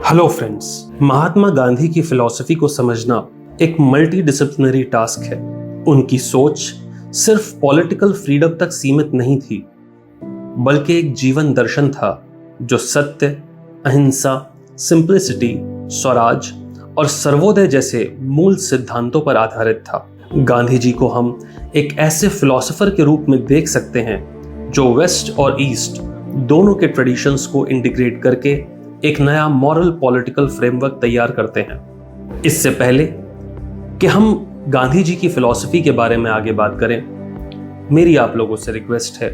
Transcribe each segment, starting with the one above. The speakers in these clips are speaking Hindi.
हेलो फ्रेंड्स, महात्मा गांधी की फिलॉसफी को समझना एक मल्टी डिसिप्लिनरी टास्क है। उनकी सोच सिर्फ पॉलिटिकल फ्रीडम तक सीमित नहीं थी, बल्कि एक जीवन दर्शन था जो सत्य, अहिंसा, सिंप्लिसिटी, स्वराज और सर्वोदय जैसे मूल सिद्धांतों पर आधारित था। गांधी जी को हम एक ऐसे फिलॉसफर के रूप में देख सकते हैं जो वेस्ट और ईस्ट दोनों के ट्रेडिशंस को इंटीग्रेट करके एक नया मॉरल पॉलिटिकल फ्रेमवर्क तैयार करते हैं। इससे पहले कि हम गांधी जी की फिलॉसफी के बारे में आगे बात करें, मेरी आप लोगों से रिक्वेस्ट है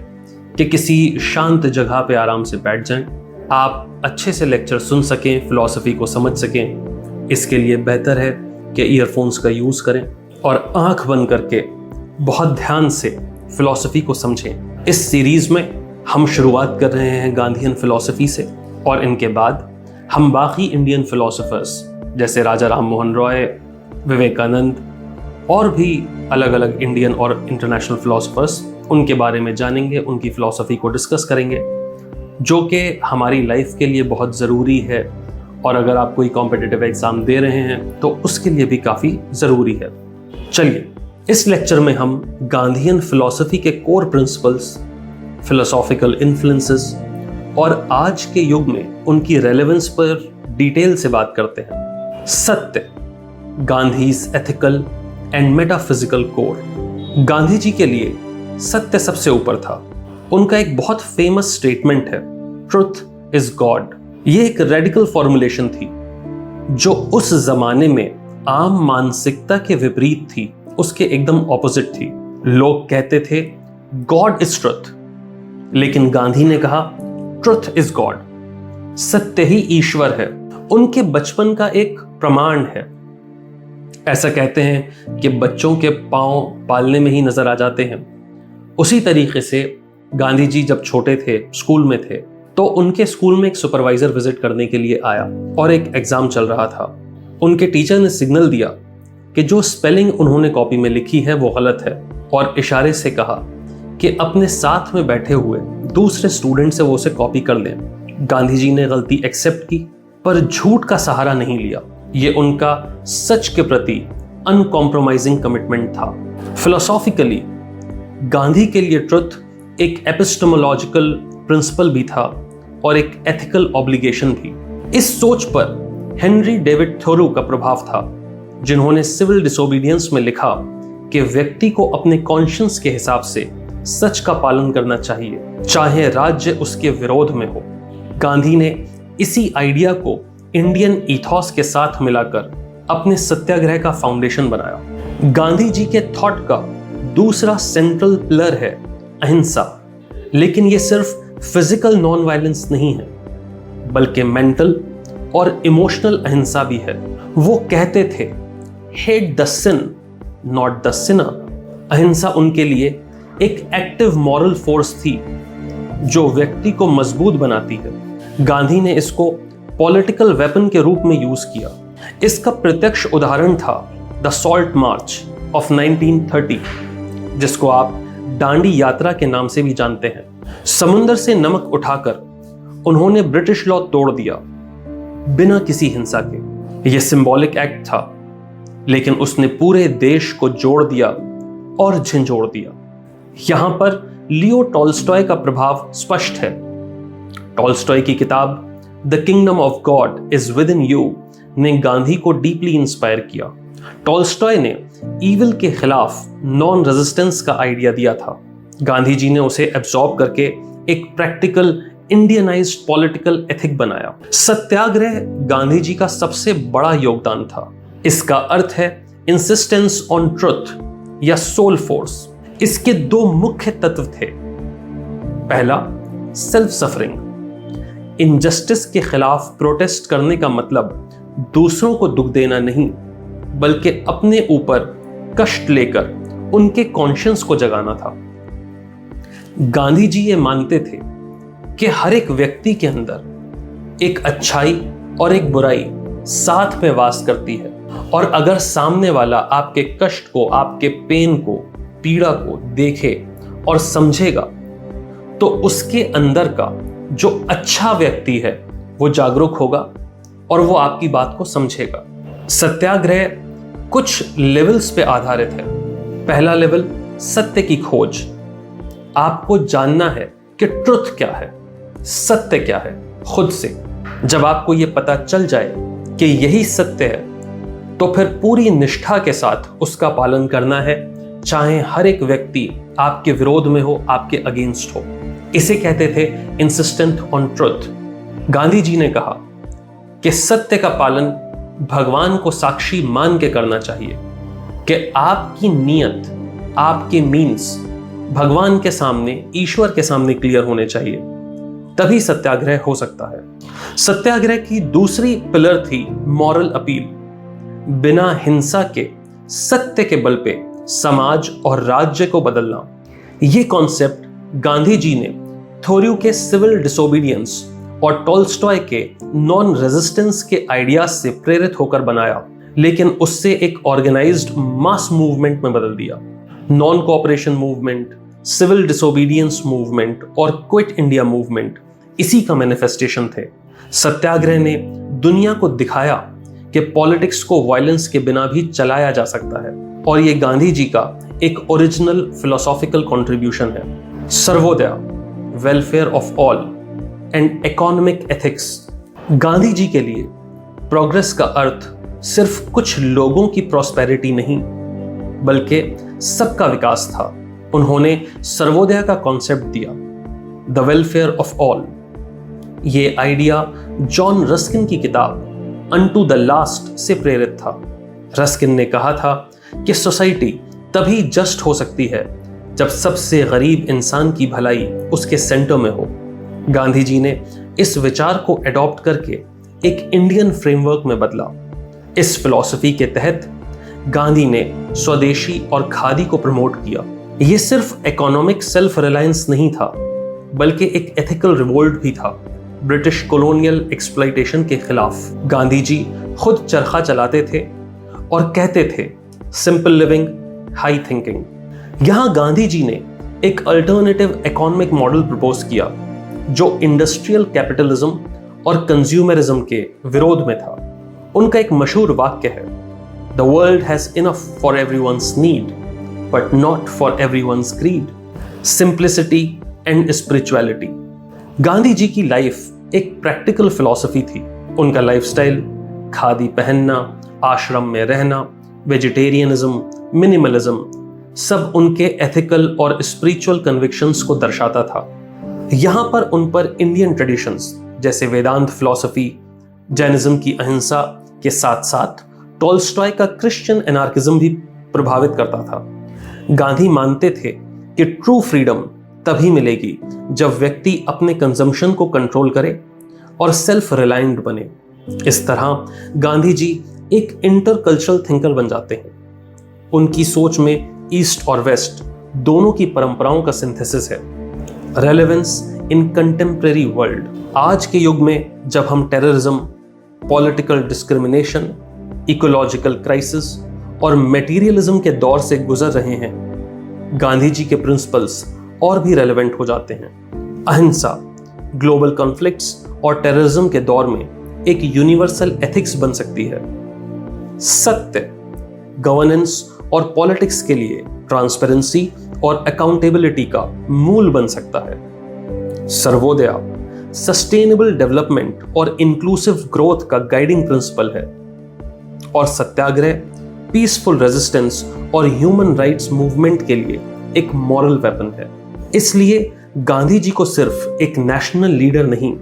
कि किसी शांत जगह पे आराम से बैठ जाएं, आप अच्छे से लेक्चर सुन सकें, फिलॉसफी को समझ सकें। इसके लिए बेहतर है कि ईयरफोन्स का यूज करें और आंख बंद करके बहुत ध्यान से फिलॉसफी को समझें। इस सीरीज में हम शुरुआत कर रहे हैं गांधीयन फिलॉसफी से और इनके बाद हम बाकी इंडियन फिलोसोफर्स जैसे राजा राम मोहन रॉय, विवेकानंद और भी अलग अलग इंडियन और इंटरनेशनल फिलोसोफर्स, उनके बारे में जानेंगे, उनकी फिलॉसफी को डिस्कस करेंगे, जो कि हमारी लाइफ के लिए बहुत ज़रूरी है और अगर आप कोई कॉम्पिटिटिव एग्ज़ाम दे रहे हैं तो उसके लिए भी काफ़ी ज़रूरी है। चलिए, इस लेक्चर में हम गांधीयन फिलॉसफी के कोर प्रिंसिपल्स, फिलोसॉफिकल इन्फ्लुएंसेस और आज के युग में उनकी रेलेवेंस पर डिटेल से बात करते हैं। सत्य, Gandhi's ethical and metaphysical core. Gandhi ji के लिए सत्य सबसे ऊपर था। उनका एक बहुत फेमस स्टेटमेंट है, ट्रुथ इज गॉड। ये एक रेडिकल फॉर्मुलेशन थी जो उस जमाने में आम मानसिकता के विपरीत थी, उसके एकदम ऑपोजिट थी। लोग कहते थे गॉड इज ट्रुथ, लेकिन गांधी ने कहा ट्रुथ इज गॉड, सत्य ही ईश्वर है। उनके बचपन का एक प्रमाण है। ऐसा कहते हैं कि बच्चों के पांव पालने में ही नजर आ जाते हैं। उसी तरीके से गांधी जी जब छोटे थे, स्कूल में थे, तो उनके स्कूल में एक सुपरवाइजर विजिट करने के लिए आया और एक एग्जाम चल रहा था। उनके टीचर ने सिग्नल दिया कि जो स्पेलिंग उन्होंने कॉपी में लिखी है वो गलत है और इशारे से कहा कि अपने साथ में बैठे हुए दूसरे स्टूडेंट से वो उसे कॉपी कर लें। गांधी जी ने गलती एक्सेप्ट की, पर झूठ का सहारा नहीं लिया। ये उनका सच के प्रति अनकॉम्प्रोमाइजिंग कमिटमेंट था। फिलोसॉफिकली गांधी के लिए ट्रुथ एक एपिस्टेमोलॉजिकल प्रिंसिपल भी था और एक एथिकल ऑब्लिगेशन भी। इस सोच पर हेनरी डेविड थोरो का प्रभाव था, जिन्होंने सिविल डिसोबीडियंस में लिखा कि व्यक्ति को अपने कॉन्शियंस के हिसाब से सच का पालन करना चाहिए, चाहे राज्य उसके विरोध में हो। गांधी ने इसी आइडिया को इंडियन ईथॉस के साथ मिलाकर अपने सत्याग्रह का फाउंडेशन बनाया। गांधी जी के थॉट का दूसरा सेंट्रल पिलर है अहिंसा, लेकिन यह सिर्फ फिजिकल नॉन वायलेंस नहीं है, बल्कि मेंटल और इमोशनल अहिंसा भी है। वो कहते थे hate the sin not the sinner. अहिंसा उनके लिए एक एक्टिव मॉरल फोर्स थी जो व्यक्ति को मजबूत बनाती है। गांधी ने इसको पॉलिटिकल वेपन के रूप में यूज किया। इसका प्रत्यक्ष उदाहरण था द सॉल्ट मार्च ऑफ 1930, जिसको आप डांडी यात्रा के नाम से भी जानते हैं। समुद्र से नमक उठाकर उन्होंने ब्रिटिश लॉ तोड़ दिया बिना किसी हिंसा के। यह सिंबॉलिक एक्ट था, लेकिन उसने पूरे देश को जोड़ दिया और झंझोड़ दिया। यहां पर लियो टॉल्स्टॉय का प्रभाव स्पष्ट है। टॉल्स्टॉय की किताब the kingdom of God is with in you ने गांधी को डीपली इंस्पायर किया। टॉल्स्टॉय ने ईविल के खिलाफ नॉन रेजिस्टेंस का आइडिया दिया था। गांधी जी ने उसे एब्जॉर्ब करके एक प्रैक्टिकल इंडियनाइज्ड पॉलिटिकल एथिक बनाया। सत्याग्रह गांधी जी का सबसे बड़ा योगदान था। इसका अर्थ है इंसिस्टेंस ऑन ट्रुथ या सोल फोर्स। इसके दो मुख्य तत्व थे। पहला, सेल्फ सफरिंग। इनजस्टिस के खिलाफ प्रोटेस्ट करने का मतलब दूसरों को दुख देना नहीं, बल्कि अपने ऊपर कष्ट लेकर उनके कॉन्शियंस को जगाना था। गांधी जी ये मानते थे कि हर एक व्यक्ति के अंदर एक अच्छाई और एक बुराई साथ में वास करती है, और अगर सामने वाला आपके कष्ट को, आपके पेन को, पीड़ा को देखे और समझेगा तो उसके अंदर का जो अच्छा व्यक्ति है वो जागरूक होगा और वो आपकी बात को समझेगा। सत्याग्रह कुछ लेवल्स पे आधारित है। पहला लेवल सत्य की खोज। आपको जानना है कि ट्रुथ क्या है, सत्य क्या है खुद से। जब आपको यह पता चल जाए कि यही सत्य है, तो फिर पूरी निष्ठा के साथ उसका पालन करना है, चाहे हर एक व्यक्ति आपके विरोध में हो, आपके अगेंस्ट हो। इसे कहते थे insistent on truth. Gandhi ji ने कहा कि सत्य का पालन भगवान को साक्षी मान के करना चाहिए, कि आपकी नीयत, आपके मीन्स भगवान के सामने, ईश्वर के सामने क्लियर होने चाहिए, तभी सत्याग्रह हो सकता है। सत्याग्रह की दूसरी पिलर थी मॉरल अपील। बिना हिंसा के, सत्य के बल पे समाज और राज्य को बदलना। यह कॉन्सेप्ट गांधी जी ने थोरियू के सिविल डिसोबीडियंस और टॉल्स्टॉय के नॉन रेजिस्टेंस के आइडियाज से प्रेरित होकर बनाया, लेकिन उससे एक ऑर्गेनाइज्ड मास मूवमेंट में बदल दिया। Non cooperation movement, civil disobedience movement और क्विट इंडिया मूवमेंट इसी का मैनिफेस्टेशन थे। सत्याग्रह ने दुनिया को दिखाया कि पॉलिटिक्स को वायलेंस के बिना भी चलाया जा सकता है, और ये गांधी जी का एक ओरिजिनल फिलोसॉफिकल कंट्रीब्यूशन है। Sarvodaya, welfare of all and economic ethics. Gandhi ji के लिए प्रोग्रेस का अर्थ सिर्फ कुछ लोगों की प्रॉस्पेरिटी नहीं, बल्कि सबका विकास था। उन्होंने सर्वोदय का कॉन्सेप्ट दिया, द वेलफेयर ऑफ ऑल। ये आइडिया जॉन रस्किन की किताब अनटू द लास्ट से प्रेरित था। रस्किन ने कहा था कि सोसाइटी तभी जस्ट हो सकती है जब सबसे गरीब इंसान की भलाई उसके सेंटर में हो। गांधी जी ने इस विचार को एडॉप्ट करके एक इंडियन फ्रेमवर्क में बदला। इस फिलॉसफी के तहत गांधी ने स्वदेशी और खादी को प्रमोट किया। यह सिर्फ इकोनॉमिक सेल्फ रिलायंस नहीं था, बल्कि एक एथिकल रिवोल्ट भी था ब्रिटिश कॉलोनियल एक्सप्लॉयटेशन के खिलाफ। गांधी जी खुद चरखा चलाते थे और कहते थे, सिंपल लिविंग, हाई थिंकिंग। यहां गांधी जी ने एक अल्टरनेटिव इकोनॉमिक मॉडल प्रपोज किया जो इंडस्ट्रियल कैपिटलिज्म और कंज्यूमरिज्म के विरोध में था। उनका एक मशहूर वाक्य है, the world has enough for everyone's need but not for everyone's greed. Simplicity and spirituality. Gandhi ji की लाइफ एक प्रैक्टिकल फिलॉसफी थी। उनका लाइफस्टाइल खादी पहनना, आश्रम में रहना, वेजिटेरियनिज्म, मिनिमलिज्म, सब उनके एथिकल और स्पिरिचुअल कन्विक्शंस को दर्शाता था। यहां पर उन पर इंडियन ट्रेडिशंस जैसे वेदांत फिलॉसफी, जैनिज्म की अहिंसा के साथ साथ टॉल्स्टॉय का क्रिश्चियन एनार्किज्म भी प्रभावित करता था। गांधी मानते थे कि ट्रू फ्रीडम तभी मिलेगी जब व्यक्ति अपने कंजम्पशन को कंट्रोल करे और सेल्फ रिलायंट बने। इस तरह गांधी जी एक इंटरकल्चरल थिंकर बन जाते हैं। उनकी सोच में ईस्ट और वेस्ट दोनों की परंपराओं का सिंथेसिस है। रेलेवेंस इन कंटेम्परेरी वर्ल्ड। आज के युग में जब हम terrorism, political discrimination, ecological crisis और मटेरियलिज्म के दौर से गुजर रहे हैं, गांधी जी के प्रिंसिपल्स और भी रेलेवेंट हो जाते हैं। अहिंसा, ग्लोबल कॉन्फ्लिक्ट्स और टेररिज्म के दौर में एक यूनिवर्सल एथिक्स बन सकती है। सत्य, गवर्नेंस और पॉलिटिक्स के लिए ट्रांसपेरेंसी और अकाउंटेबिलिटी का मूल बन सकता है। सर्वोदय, सस्टेनेबल डेवलपमेंट और इंक्लूसिव ग्रोथ का गाइडिंग प्रिंसिपल है। और सत्याग्रह, पीसफुल रेजिस्टेंस और ह्यूमन राइट्स मूवमेंट के लिए एक मॉरल वेपन है। इसलिए गांधी जी को सिर्फ एक नेशनल लीडर नहीं,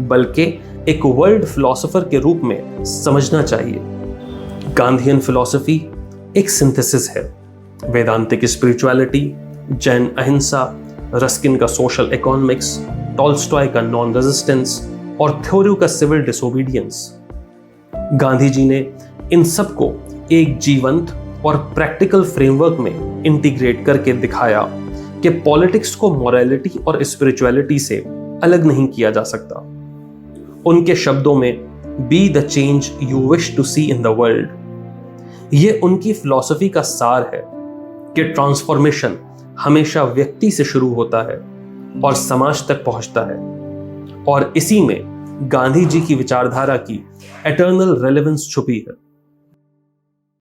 बल्कि एक वर्ल्ड फिलोसोफर के रूप में समझना चाहिए। गांधीयन फिलॉसफी एक सिंथेसिस है। वेदांतिक स्पिरिचुअलिटी, जैन अहिंसा, रस्किन का सोशल इकोनॉमिक्स, टॉल्स्टॉय का नॉन रेजिस्टेंस और थ्योरी का सिविल डिसोबीडियंस। गांधी जी ने इन सबको एक जीवंत और प्रैक्टिकल फ्रेमवर्क में इंटीग्रेट करके दिखाया कि पॉलिटिक्स को मोरालिटी और स्पिरिचुअलिटी से अलग नहीं किया जा सकता। उनके शब्दों में, be the change you wish to see in the world, ये उनकी फिलॉसफी का सार है कि ट्रांसफॉर्मेशन हमेशा व्यक्ति से शुरू होता है और समाज तक पहुंचता है, और इसी में गांधी जी की विचारधारा की एटर्नल रेलेवेंस छुपी है।